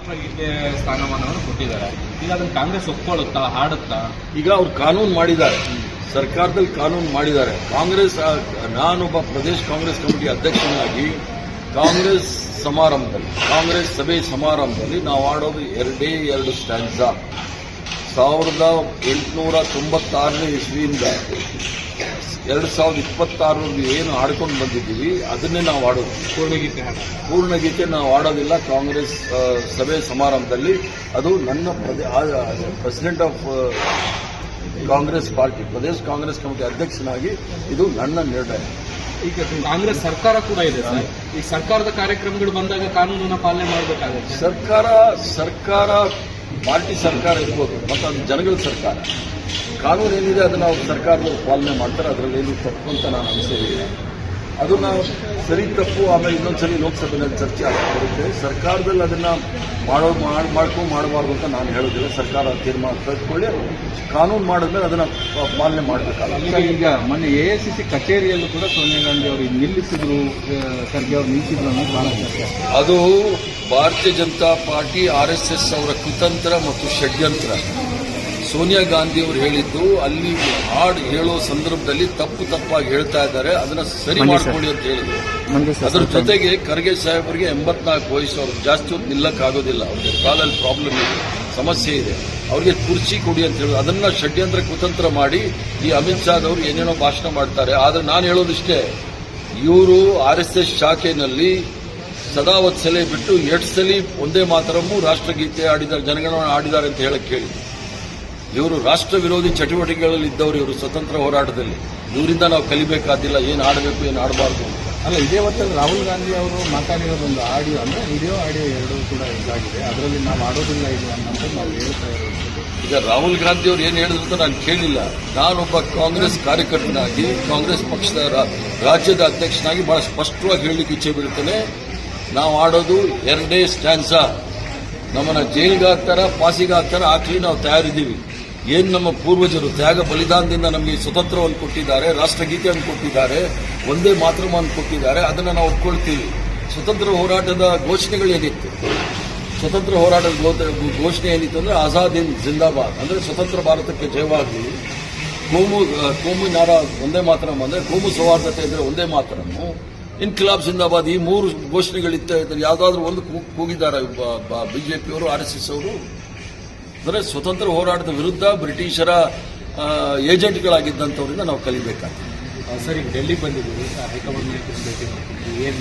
ರಾಷ್ಟ್ರಗೀತೆ ಸ್ಥಾನಮಾನವನ್ನು ಕೊಟ್ಟಿದ್ದಾರೆ. ಈಗ ಅದನ್ನು ಕಾಂಗ್ರೆಸ್ ಒಪ್ಕೊಳ್ಳುತ್ತಾ, ಹಾಡುತ್ತಾ? ಈಗ ಅವ್ರು ಕಾನೂನು ಮಾಡಿದ್ದಾರೆ, ಸರ್ಕಾರದಲ್ಲಿ ಕಾನೂನು ಮಾಡಿದ್ದಾರೆ. ಕಾಂಗ್ರೆಸ್, ನಾನೊಬ್ಬ ಪ್ರದೇಶ ಕಾಂಗ್ರೆಸ್ ಕಮಿಟಿ ಅಧ್ಯಕ್ಷನಾಗಿ ಕಾಂಗ್ರೆಸ್ ಸಭೆ ಸಮಾರಂಭದಲ್ಲಿ ನಾವು ಆಡೋದು ಎರಡು ಸ್ಟ್ಯಾನ್ಸಾ. 1896ನೇ ಇಸ್ವಿಯಿಂದ 2026 ಏನು ಆಡ್ಕೊಂಡು ಬಂದಿದ್ದೀವಿ ಅದನ್ನೇ ನಾವು ಆಡೋದು. ಪೂರ್ಣಗೀತೆ ನಾವು ಆಡೋದಿಲ್ಲ ಕಾಂಗ್ರೆಸ್ ಸಭೆ ಸಮಾರಂಭದಲ್ಲಿ. ಅದು ನನ್ನ president of Congress party, Pradesh Congress committee ಅಧ್ಯಕ್ಷನಾಗಿ ಇದು ನನ್ನ ನಿರ್ಣಯ. ಈಗ ಕಾಂಗ್ರೆಸ್ ಸರ್ಕಾರ ಕೂಡ ಇದೆ ಸರ್. ಈ ಸರ್ಕಾರದ ಕಾರ್ಯಕ್ರಮಗಳು ಬಂದಾಗ ಕಾನೂನನ್ನ ಪಾಲನೆ ಮಾಡಬೇಕಾಗುತ್ತೆ. ಸರ್ಕಾರ ಪಾರ್ಟಿ ಸರ್ಕಾರ ಇರ್ಬೋದು, ಮತ್ತು ಅದು ಜನಗಳ ಸರ್ಕಾರ. ಕಾನೂನು ಏನಿದೆ ಅದನ್ನು ಅವ್ರು ಸರ್ಕಾರದವರು ಪಾಲನೆ ಮಾಡ್ತಾರೆ. ಅದರಲ್ಲಿ ಏನು ತಪ್ಪು ಅಂತ ನಾನು ಅನಿಸೋದಿಲ್ಲ. ಅದನ್ನ ಸರಿ ತಪ್ಪು ಆಮೇಲೆ ಇನ್ನೊಂದ್ಸರಿ ಲೋಕಸಭೆಯಲ್ಲಿ ಚರ್ಚೆ ಆಗ್ತಿರುತ್ತೆ. ಸರ್ಕಾರದಲ್ಲಿ ಅದನ್ನು ಮಾಡಬಾರ್ದು ಅಂತ ನಾನು ಹೇಳೋದಿಲ್ಲ. ಸರ್ಕಾರ ತೀರ್ಮಾನ ತೆಗೆದುಕೊಳ್ಳಿ, ಕಾನೂನು ಮಾಡಿದ್ಮೇಲೆ ಅದನ್ನು ಪಾಲನೆ ಮಾಡಬೇಕಾಗುತ್ತೆ. ಈಗ ಮೊನ್ನೆ AICC ಕಚೇರಿಯಲ್ಲೂ ಕೂಡ ಸೋನಿಯಾ ಗಾಂಧಿ ಅವರು ನಿಲ್ಲಿಸಿದ್ರು, ಖರ್ಗೆ ಅವರು ನಿಲ್ಲಿಸಿದ್ರು ಅನ್ನೋದು ಬಹಳ ಅದು ಭಾರತೀಯ ಜನತಾ ಪಾರ್ಟಿ RSS ಅವರ ಕುತಂತ್ರ ಮತ್ತು ಷಡ್ಯಂತ್ರ. ಸೋನಿಯಾ ಗಾಂಧಿ ಅವರು ಹೇಳಿದ್ದು ಅಲ್ಲಿ ಹಾಡು ಹೇಳೋ ಸಂದರ್ಭದಲ್ಲಿ ತಪ್ಪಾಗಿ ಹೇಳ್ತಾ ಇದ್ದಾರೆ, ಅದನ್ನ ಸರಿ ಮಾಡ್ಕೊಳ್ಳಿ ಅಂತ ಹೇಳಿದ್ರು. ಅದರ ಜೊತೆಗೆ ಖರ್ಗೆ ಸಾಹೇಬರಿಗೆ 84 ವಯಸ್ಸು, ಅವ್ರಿಗೆ ಜಾಸ್ತಿ ಹೊತ್ತು ನಿಲ್ಲಕ್ಕಾಗೋದಿಲ್ಲ. ಅವ್ರಿಗೆ ಕಾಲಲ್ಲಿ ಪ್ರಾಬ್ಲಮ್ ಇದೆ, ಸಮಸ್ಯೆ ಇದೆ. ಅವ್ರಿಗೆ ಕುರ್ಚಿ ಕೊಡಿ ಅಂತ ಹೇಳೋದು, ಅದನ್ನ ಷಡ್ಯಂತ್ರ ಕುತಂತ್ರ ಮಾಡಿ ಈ ಅಮಿತ್ ಶಾದವರು ಏನೇನೋ ಭಾಷಣ ಮಾಡ್ತಾರೆ. ಆದ್ರೆ ನಾನು ಹೇಳೋದಿಷ್ಟೇ, ಇವರು RSS ಶಾಖೆಯಲ್ಲಿ ಸದಾವತ್ಸಲೆ ಬಿಟ್ಟು 2 ಸಲ ಒಂದೇ ಮಾತರಮ್ಮು ರಾಷ್ಟ್ರಗೀತೆ ಆಡಿದ್ದಾರೆ, ಜನಗಣಮನ ಆಡಿದ್ದಾರೆ ಅಂತ ಹೇಳಕ್ ಕೇಳಿ. ಇವರು ರಾಷ್ಟ್ರ ವಿರೋಧಿ ಚಟುವಟಿಕೆಗಳಲ್ಲಿ ಇದ್ದವರು. ಇವರು ಸ್ವತಂತ್ರ ಹೋರಾಟದಲ್ಲಿ ಇವರಿಂದ ನಾವು ಕಲಿಬೇಕಾದಿಲ್ಲ, ಏನು ಆಡಬೇಕು ಏನು ಆಡಬಾರ್ದು. ಅಲ್ಲ, ಇದೇ ಹೊತ್ತಲ್ಲಿ ರಾಹುಲ್ ಗಾಂಧಿ ಅವರು ಮಾತಾಡಿರೋದೊಂದು ಆಡಿಯೋ, ಅಂದ್ರೆ ವಿಡಿಯೋ ಆಡಿಯೋ ಎರಡೂ ಕೂಡ ಇದಾಗಿದೆ. ಅದರಲ್ಲಿ ನಾವು ಆಡೋದಿಲ್ಲ ಇದು ಅನ್ನೋದು ನಾವು ಹೇಳ್ತಾ ಇರೋದು. ಈಗ ರಾಹುಲ್ ಗಾಂಧಿ ಅವರು ಏನು ಹೇಳಿದ್ರು ಅಂತ ನಾನು ಕೇಳಿಲ್ಲ. ನಾನೊಬ್ಬ ಕಾಂಗ್ರೆಸ್ ಕಾರ್ಯಕರ್ತನಾಗಿ, ಕಾಂಗ್ರೆಸ್ ಪಕ್ಷದ ರಾಜ್ಯದ ಅಧ್ಯಕ್ಷನಾಗಿ ಬಹಳ ಸ್ಪಷ್ಟವಾಗಿ ಹೇಳಲಿಕ್ಕೆ ಇಚ್ಛೆ ಬೀಳ್ತೇನೆ. ನಾವು ಆಡೋದು 2 ಸ್ಟ್ಯಾನ್ಸಾ. ನಮ್ಮನ್ನ ಜೈಲಿಗೆ ಹಾಕ್ತಾರ, ಪಾಸಿಗೆ ಹಾಕ್ತಾರ, ಹಾಕಲಿ ನಾವು ತಯಾರಿದ್ದೀವಿ. ಏನು ನಮ್ಮ ಪೂರ್ವಜರು ತ್ಯಾಗ ಬಲಿದಾನದಿಂದ ನಮಗೆ ಸ್ವತಂತ್ರವನ್ನು ಕೊಟ್ಟಿದ್ದಾರೆ, ರಾಷ್ಟ್ರಗೀತೆಯನ್ನು ಕೊಟ್ಟಿದ್ದಾರೆ, ಒಂದೇ ಮಾತೃವನ್ನು ಕೊಟ್ಟಿದ್ದಾರೆ, ಅದನ್ನು ನಾವು ಒಪ್ಕೊಳ್ತೀವಿ. ಸ್ವತಂತ್ರ ಹೋರಾಟದ ಘೋಷಣೆಗಳೇನಿತ್ತು, ಸ್ವತಂತ್ರ ಹೋರಾಟದ ಘೋಷಣೆ ಏನಿತ್ತು ಅಂದ್ರೆ ಆಜಾದ್ ಹಿಂದ್ ಜಿಂದಾಬಾದ್, ಅಂದ್ರೆ ಸ್ವತಂತ್ರ ಭಾರತಕ್ಕೆ ಜಯವಾಗಲಿ, ಕೋಮು ನಾರ ಒಂದೇ ಮಾತರಂ ಅಂದ್ರೆ ಕೋಮು ಸೌಹಾರ್ದತೆ ಇದ್ರೆ ಒಂದೇ ಮಾತರಮ್ಮು, ಇನ್ಕಿಲಾಬ್ ಜಿಂದಾಬಾದ್, ಈ 3 ಘೋಷಣೆಗಳಿತ್ತು. ಯಾವುದಾದ್ರೂ ಒಂದು ಕೂಗಿದ್ದಾರೆ ಬಿಜೆಪಿಯವರು, RSS ಅವರು. ಅಂದರೆ ಸ್ವತಂತ್ರ ಹೋರಾಟದ ವಿರುದ್ಧ ಬ್ರಿಟಿಷರ ಏಜೆಂಟ್ಗಳಾಗಿದ್ದಂಥವರಿಂದ ನಾವು ಕಲಿಬೇಕಾಗ್ತದೆ. ಸರಿ, ಡೆಲ್ಲಿಗೆ ಬಂದಿದ್ದೀವಿ, ಹೈಕಮಾಂಡ್ ಭೇಟಿ ಮಾಡ್ತಿದ್ವಿ. ಏನು